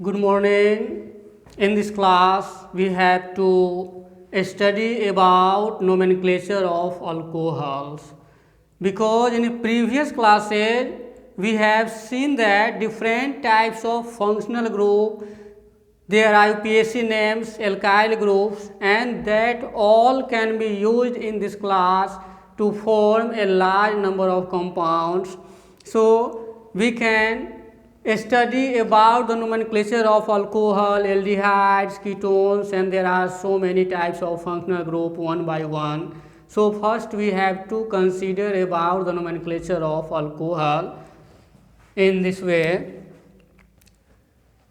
Good morning. In this class, we have to study about nomenclature of alcohols. Because in previous classes, we have seen that different types of functional group, their IUPAC names, alkyl groups, and that all can be used in this class to form a large number of compounds. So, we can study about the nomenclature of alcohol, aldehydes, ketones, and there are so many types of functional group one by one. So first we have to consider about the nomenclature of alcohol in this way.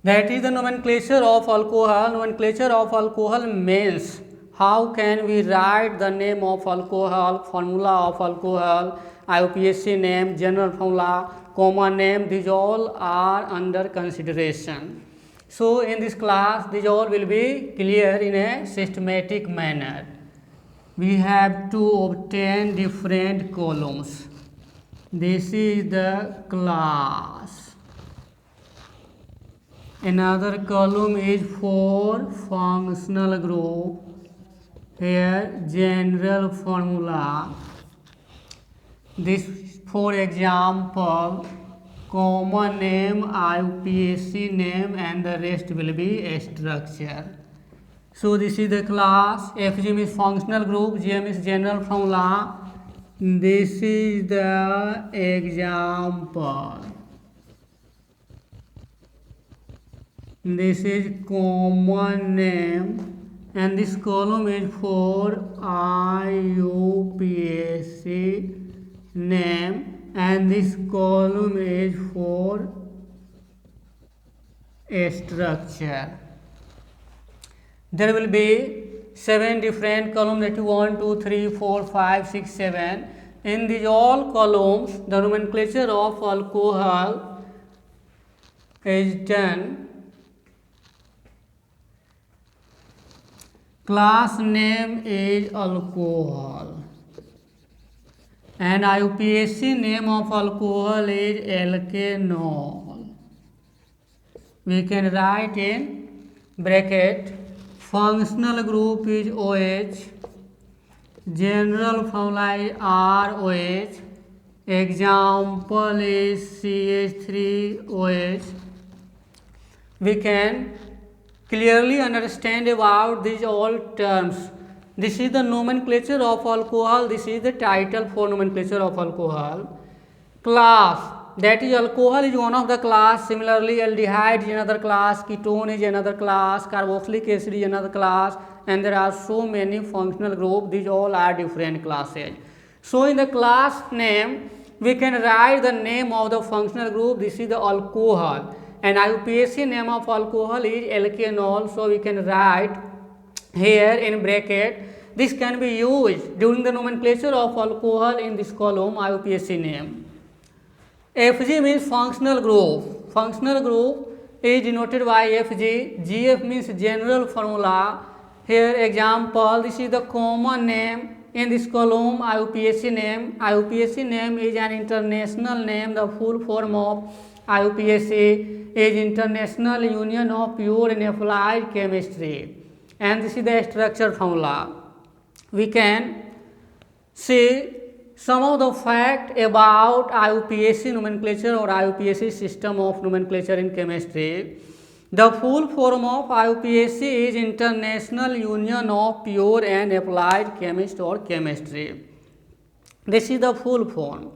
That is the nomenclature of alcohol. Nomenclature of alcohol means how can we write the name of alcohol, formula of alcohol, IUPAC name, general formula, common name, these all are under consideration. So in this class, these all will be clear in a systematic manner. We have to obtain different columns. This is the class. Another column is for functional group. Here general formula. This, for example, common name, IUPAC name, and the rest will be a structure. So this is the class. FG means functional group, GM is general formula. This is the example. This is common name, and this column is for IUPAC name, and this column is for a structure. There will be 7 different columns, that is 1, 2, 3, 4, 5, 6, 7. In these all columns, the nomenclature of alcohol is done. Class name is alcohol, and IUPAC name of alcohol is alkanol. We can write in bracket. Functional group is OH, general formula is ROH, example is CH3OH. We can clearly understand about these all terms. This is the nomenclature of alcohol. This is the title for nomenclature of alcohol. Class, that is alcohol is one of the class. Similarly, aldehyde is another class, ketone is another class, carboxylic acid is another class, and there are so many functional groups. These all are different classes. So in the class name, we can write the name of the functional group. This is the alcohol, and IUPAC name of alcohol is alkanol. So we can write here in bracket. This can be used during the nomenclature of alcohol in this column IUPAC name. FG means functional group. Functional group is denoted by FG. GF means general formula. Here example, this is the common name. In this column IUPAC name. IUPAC name is an international name. The full form of IUPAC is International Union of Pure and Applied Chemistry, and this is the structure formula. We can see some of the fact about IUPAC nomenclature or IUPAC system of nomenclature in chemistry. The full form of IUPAC is International Union of Pure and Applied Chemist or Chemistry. This is the full form.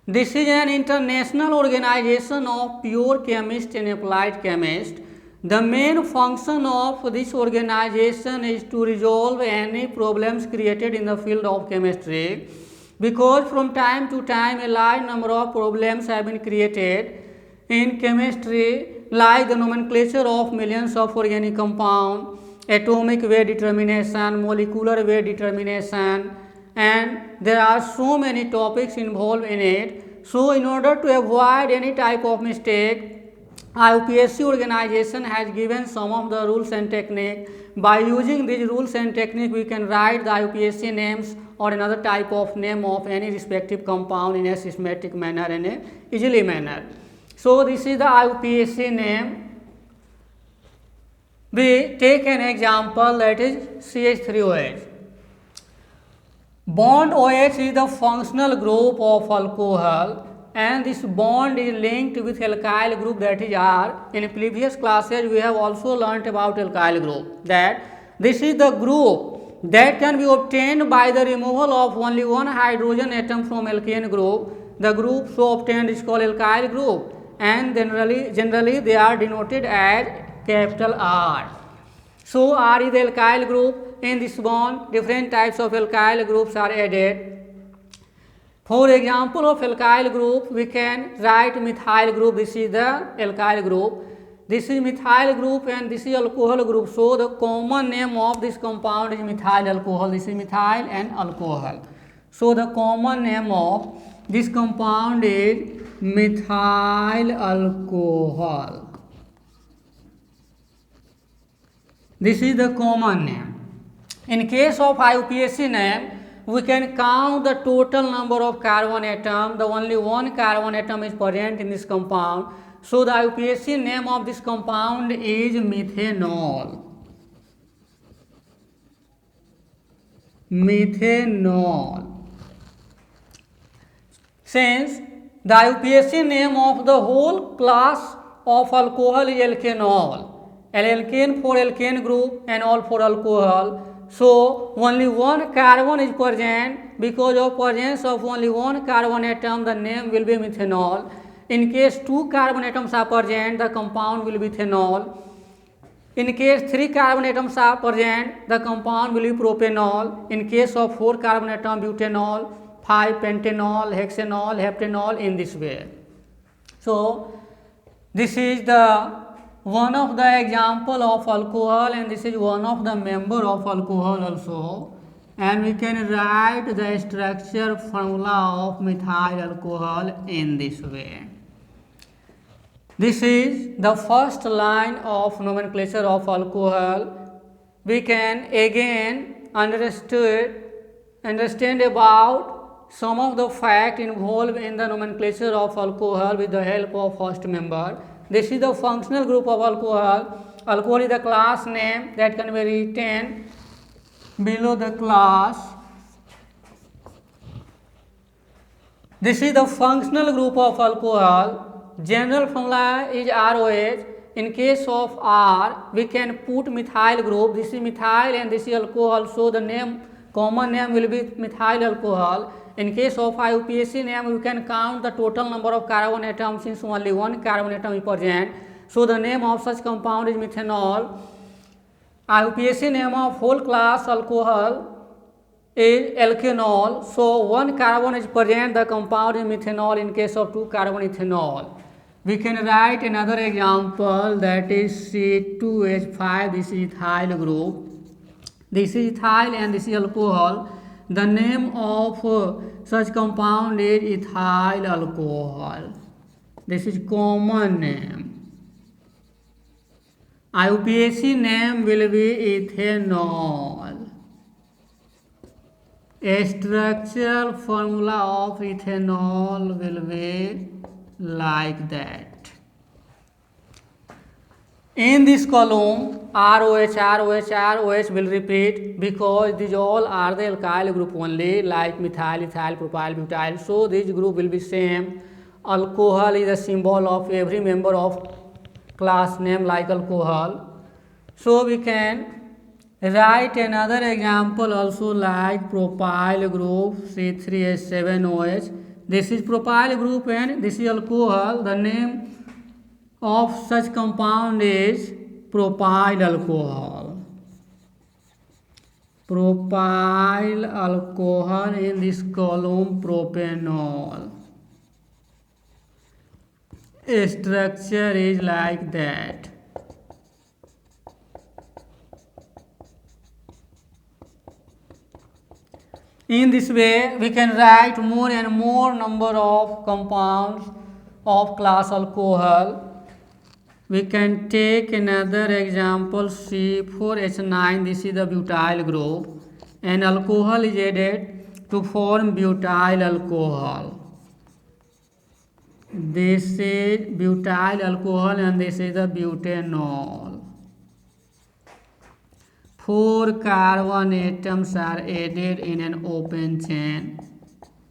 This is an international organization of pure chemists and applied chemists. The main function of this organization is to resolve any problems created in the field of chemistry, because from time to time a large number of problems have been created in chemistry, like the nomenclature of millions of organic compounds, atomic weight determination, molecular weight determination, and there are so many topics involved in it. So in order to avoid any type of mistake, IUPAC organization has given some of the rules and technique. By using these rules and technique, we can write the IUPAC names or another type of name of any respective compound in a systematic manner and a easily manner. So this is the IUPAC name. We take an example, that is CH3OH. Bond OH is the functional group of alcohol, and this bond is linked with alkyl group, that is R. In previous classes we have also learnt about alkyl group, that this is the group that can be obtained by the removal of only one hydrogen atom from alkane group. The group so obtained is called alkyl group, and generally they are denoted as capital R. So R is the alkyl group. In this bond, different types of alkyl groups are added. For example of alkyl group, we can write methyl group. This is the alkyl group. This is methyl group and this is alcohol group. So the common name of this compound is methyl alcohol. This is methyl and alcohol. So the common name of this compound is methyl alcohol. This is the common name. In case of IUPAC name, we can count the total number of carbon atoms. The only one carbon atom is present in this compound. So the IUPAC name of this compound is methanol. Methanol. Since the IUPAC name of the whole class of alcohol is alkanol, alkane for alkane group and all for alcohol. So only one carbon is present. Because of presence of only one carbon atom, the name will be methanol. In case two carbon atoms are present, the compound will be ethanol. In case 3 carbon atoms are present, the compound will be propanol. In case of 4 carbon atom, butanol, 5 pentanol, hexanol, heptanol, in this way. So this is the one of the example of alcohol, and this is one of the member of alcohol also, and we can write the structure formula of methyl alcohol in this way. This is the first line of nomenclature of alcohol. We can again understand about some of the facts involved in the nomenclature of alcohol with the help of first member. This is the functional group of alcohol. Alcohol is the class name that can be written below the class. This is the functional group of alcohol. General formula is ROH. In case of R, we can put methyl group. This is methyl and this is alcohol. So the common name will be methyl alcohol. In case of IUPAC name, you can count the total number of carbon atoms since only one carbon atom is present. So the name of such compound is methanol. IUPAC name of whole class alcohol is alkanol. So one carbon is present, the compound is methanol. In case of 2 carbon, ethanol. We can write another example, that is C2H5. This is ethyl group. This is ethyl and this is alcohol. The name of such compound is ethyl alcohol. This is common name. IUPAC name will be ethanol. A structural formula of ethanol will be like that. In this column, ROH, ROH, ROH will repeat because these all are the alkyl group only, like methyl, ethyl, propyl, butyl. So this group will be same. Alcohol is a symbol of every member of class name like alcohol. So we can write another example also like propyl group C3H7OH. This is propyl group and this is alcohol. The name of such compound is propyl alcohol. Propyl alcohol. In this column, propanol. Structure is like that. In this way, we can write more and more number of compounds of class alcohol. We can take another example, C4H9. This is the butyl group, and alcohol is added to form butyl alcohol. This is butyl alcohol and this is the butanol. 4 carbon atoms are added in an open chain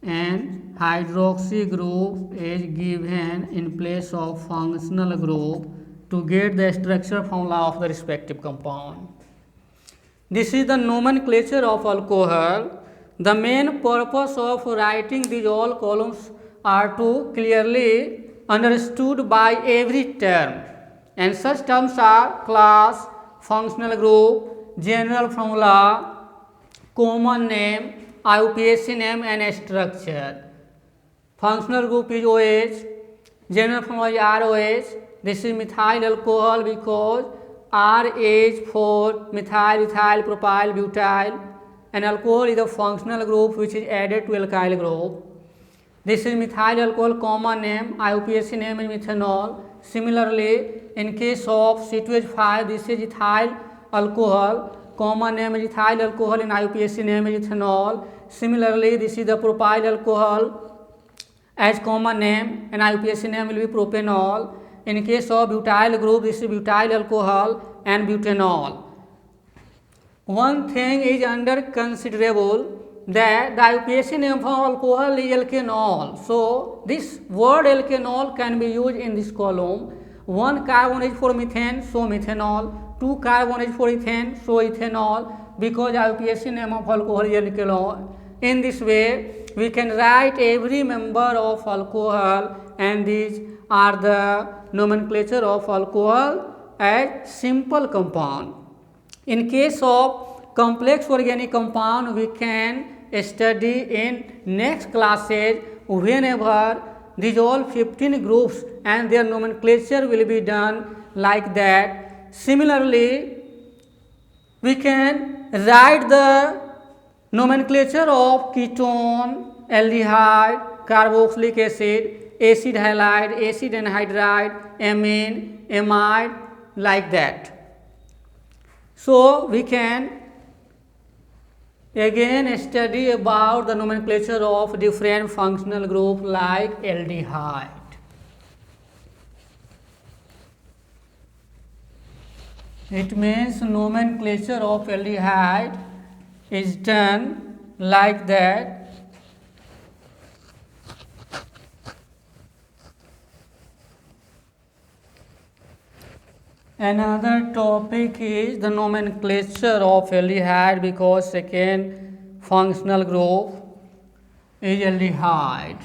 and hydroxy group is given in place of functional group to get the structure formula of the respective compound. This is the nomenclature of alcohol. The main purpose of writing these all columns are to clearly understood by every term, and such terms are class, functional group, general formula, common name, IUPAC name and structure. Functional group is OH, general formula is ROH. This is methyl alcohol because R is for methyl, ethyl, propyl, butyl, and alcohol is a functional group which is added to alkyl group. This is methyl alcohol, common name, IUPAC name is methanol. Similarly, in case of C2H5, this is ethyl alcohol, common name is ethyl alcohol and IUPAC name is ethanol. Similarly, this is the propyl alcohol as common name and IUPAC name will be propanol. In case of butyl group, this is butyl alcohol and butanol. One thing is under considerable that the IUPAC name for alcohol is alkanol. So this word alkanol can be used in this column. 1 carbon is for methane, so methanol. 2 carbon is for ethane, so ethanol, because IUPAC name of alcohol is alkanol. In this way, we can write every member of alcohol, and these are the nomenclature of alcohol as simple compound. In case of complex organic compound, we can study in next classes whenever these all 15 groups and their nomenclature will be done like that. Similarly, we can write the nomenclature of ketone, aldehyde, carboxylic acid, acid halide, acid anhydride, amine, amide, like that. So we can again study about the nomenclature of different functional group like aldehyde. It means nomenclature of aldehyde is done like that. Another topic is the nomenclature of aldehyde, because second functional group is aldehyde.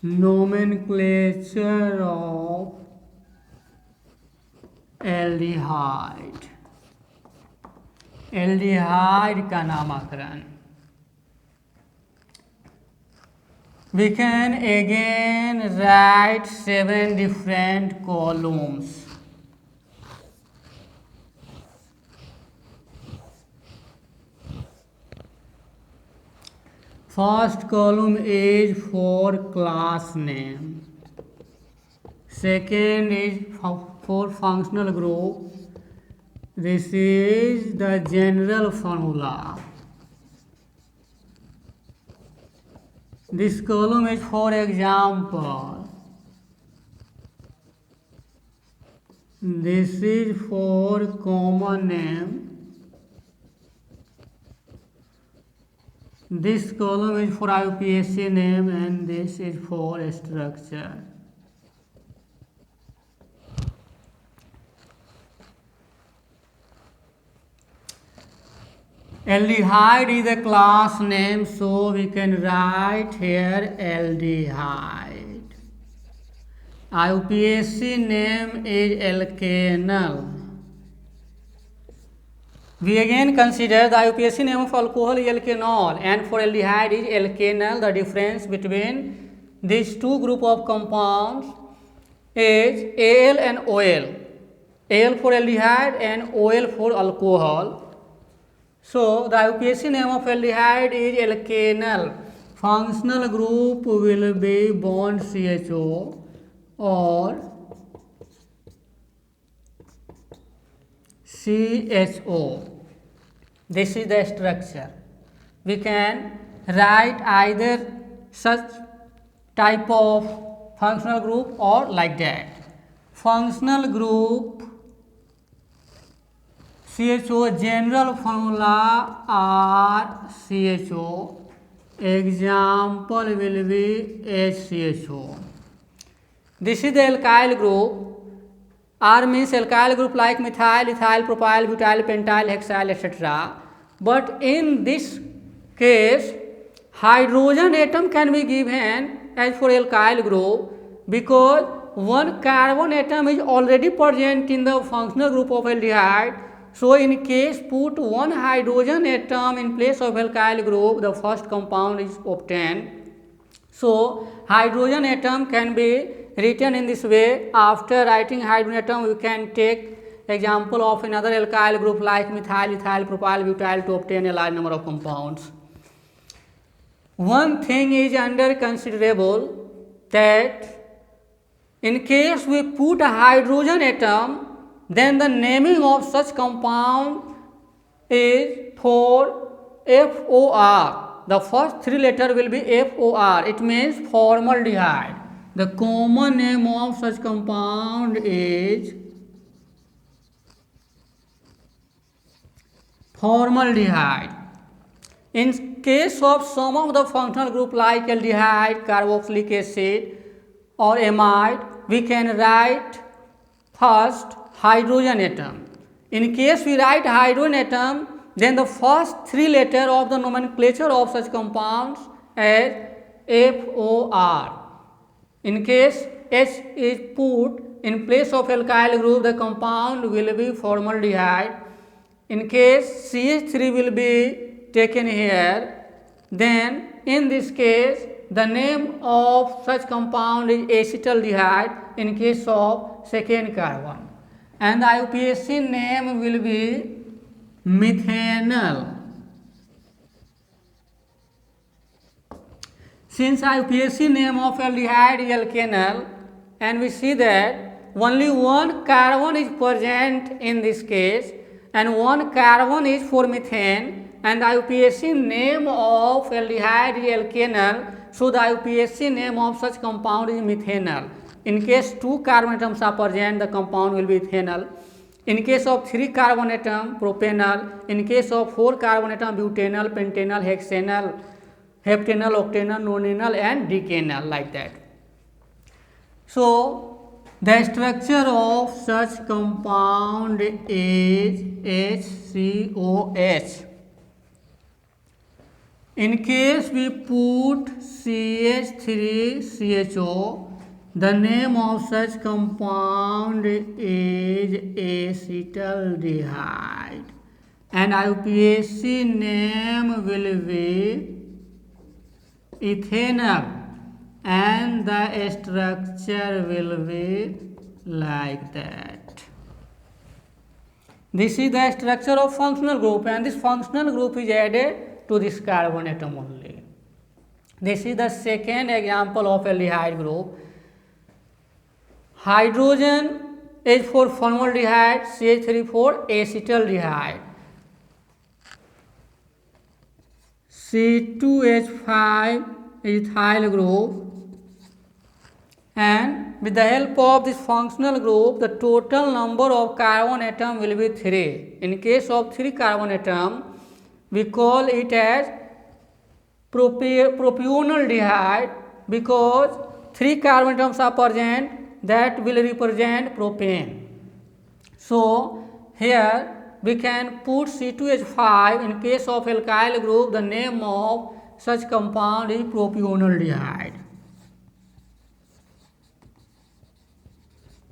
Nomenclature of aldehyde. aldehyde का नामकरण. We can again write 7 different columns. First column is for class name. Second is for functional group. This is the general formula. This column is for example. This is for common name. This column is for IUPAC name, and this is for structure. Aldehyde is a class name, so we can write here aldehyde. IUPAC name is alkanol. We again consider the IUPAC name of alcohol is alkanol, and for aldehyde is alkanol. The difference between these two group of compounds is Al and OL. Al for aldehyde and OL for alcohol. So the IUPAC name of aldehyde is alkanol. Functional group will be bond CHO or CHO. This is the structure. We can write either such type of functional group or like that. Functional group CHO, general formula RCHO, example will be HCHO. This is the alkyl group. R means alkyl group like methyl, ethyl, propyl, butyl, pentyl, hexyl, etc. But in this case, hydrogen atom can be given as for alkyl group because one carbon atom is already present in the functional group of aldehyde. So in case put one hydrogen atom in place of alkyl group, the first compound is obtained. So hydrogen atom can be written in this way. After writing hydrogen atom, we can take example of another alkyl group like methyl, ethyl, propyl, butyl to obtain a large number of compounds. One thing is under considerable that in case we put a hydrogen atom, then the naming of such compound is for FOR. The first three letter will be FOR. It means formaldehyde. The common name of such compound is formaldehyde. In case of some of the functional group like aldehyde, carboxylic acid or amide, we can write first hydrogen atom. In case we write hydrogen atom, then the first three letter of the nomenclature of such compounds as FOR. In case H is put in place of alkyl group, the compound will be formaldehyde. In case CH3 will be taken here, then in this case the name of such compound is acetaldehyde in case of second carbon, and the IUPAC name will be methanol. Since IUPAC name of aldehyde is alkanol, and we see that only one carbon is present in this case and one carbon is for methane, and the IUPAC name of aldehyde is alkanol, so the IUPAC name of such compound is methanol. In case two carbon atoms are present, the compound will be ethanol. In case of three carbon atom, propanol. In case of four carbon atom, butanol, pentanol, hexanol, heptanol, octanol, nonanol and decanol, like that. So the structure of such compound is HCOH. In case we put CH3CHO, the name of such compound is acetaldehyde, and IUPAC name will be ethanol, and the structure will be like that. This is the structure of functional group, and this functional group is added to this carbon atom only. This is the second example of aldehyde group. Hydrogen is for formaldehyde, CH3 for acetaldehyde. C2H5 is ethyl group, and with the help of this functional group, the total number of carbon atom will be 3. In case of 3 carbon atom, we call it as propionaldehyde because 3 carbon atoms are present, that will represent propane. So here we can put C2H5. In case of alkyl group, the name of such compound is propionaldehyde.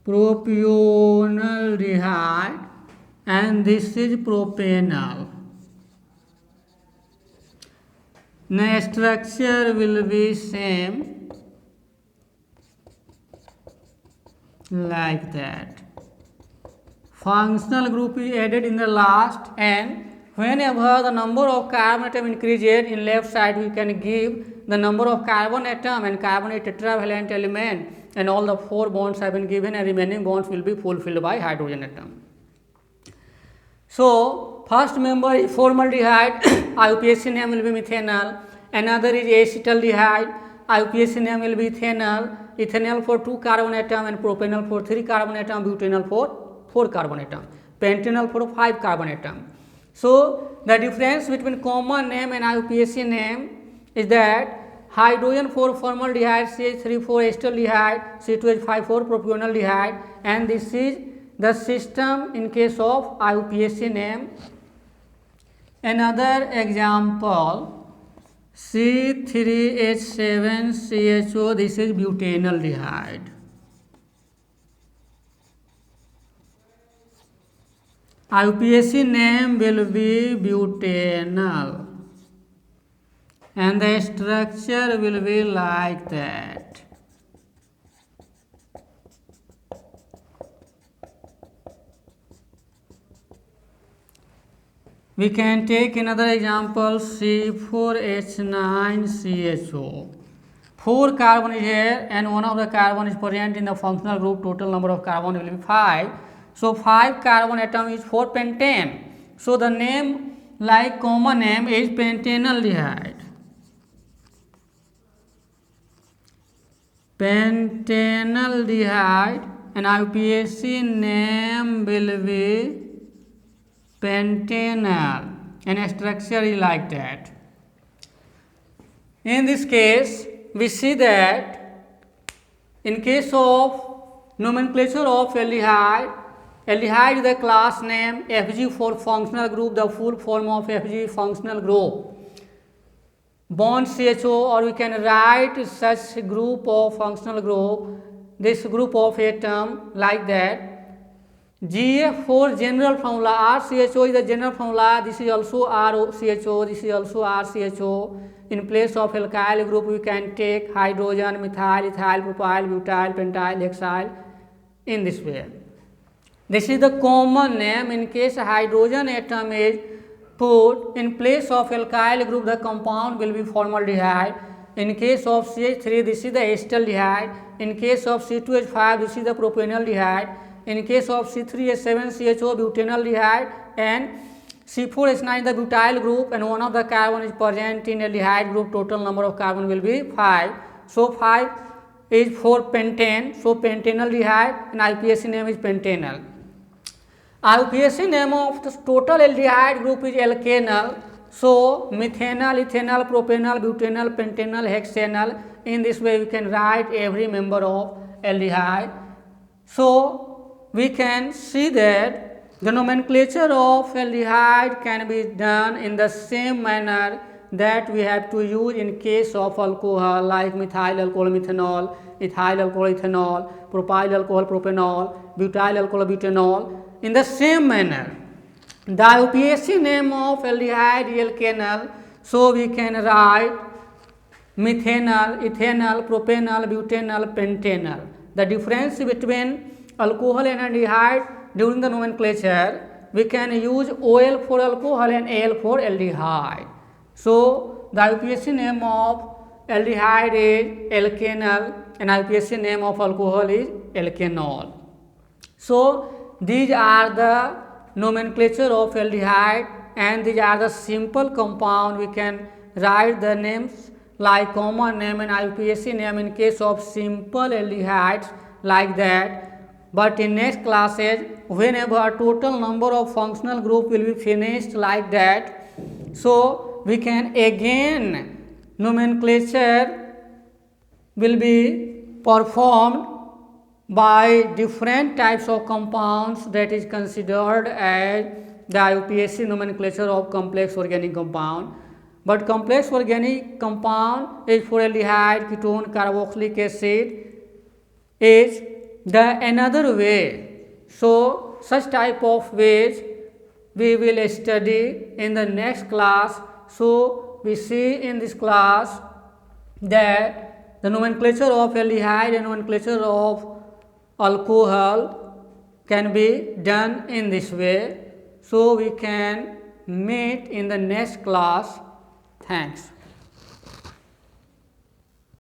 Propionaldehyde, and this is propanol. The structure will be same like that. Functional group is added in the last, and whenever the number of carbon atom increases, in left side we can give the number of carbon atom and carbon is tetravalent element, and all the 4 bonds have been given and remaining bonds will be fulfilled by hydrogen atom. So first member is formaldehyde, IUPAC name will be methanol. Another is acetaldehyde, IUPAC name will be ethanol. Ethanol for 2 carbon atom and propanol for 3 carbon atom, butanol for 4 carbon atom, pentanol for 5 carbon atom. So the difference between common name and IUPAC name is that hydrogen for formaldehyde, CH3 acetaldehyde, C2H5 propanaldehyde, and this is the system in case of IUPAC name. Another example, C3H7CHO, this is butanaldehyde. IUPAC name will be butanol, and the structure will be like that. We can take another example, C4H9CHO. 4 carbon is here and one of the carbon is present in the functional group. Total number of carbon will be 5. So 5 carbon atom is 4 pentane. So the name, like common name, is pentanaldehyde. Pentanaldehyde, and IUPAC name will be pentanol, and structure is like that. In this case, we see that in case of nomenclature of aldehyde, aldehyde is the class name, FG for functional group, the full form of FG functional group, bond CHO, or we can write such group of functional group, this group of atom like that. GF4 general formula, RCHO is the general formula, this is also RCHO, this is also RCHO. In place of alkyl group we can take hydrogen, methyl, ethyl, propyl, butyl, pentyl, hexyl, in this way. This is the common name. In case hydrogen atom is put in place of alkyl group, the compound will be formaldehyde. In case of CH3, this is the acetaldehyde. In case of C2H5, this is the propanaldehyde. In case of C3H7CHO, butanaldehyde, and C4H9 the butyl group, and one of the carbon is present in aldehyde group. Total number of carbon will be 5. So 5 is for pentane. So pentanaldehyde, and IUPAC name is pentanol. IUPAC name of the total aldehyde group is alkanol. So methanol, ethanol, propanol, butanol, pentanol, hexanol. In this way we can write every member of aldehyde. So we can see that the nomenclature of aldehyde can be done in the same manner that we have to use in case of alcohol, like methyl alcohol methanol, ethyl alcohol ethanol, propyl alcohol propanol, butyl alcohol butanol. In the same manner, the IUPAC name of aldehyde is alkanol. So we can write methanol, ethanol, propanol, butanol, pentanol. The difference between alcohol and aldehyde during the nomenclature, we can use OL for alcohol and AL for aldehyde. So the IUPAC name of aldehyde is alkanol and IUPAC name of alcohol is alkanol. So these are the nomenclature of aldehyde, and these are the simple compound. We can write the names like common name and IUPAC name in case of simple aldehydes like that. But in next classes, whenever total number of functional group will be finished like that, so we can again nomenclature will be performed by different types of compounds that is considered as the IUPAC nomenclature of complex organic compound. But complex organic compound is for aldehyde, ketone, carboxylic acid is the another way. So such type of ways we will study in the next class. So we see in this class that the nomenclature of aldehyde and nomenclature of alcohol can be done in this way. So we can meet in the next class. Thanks.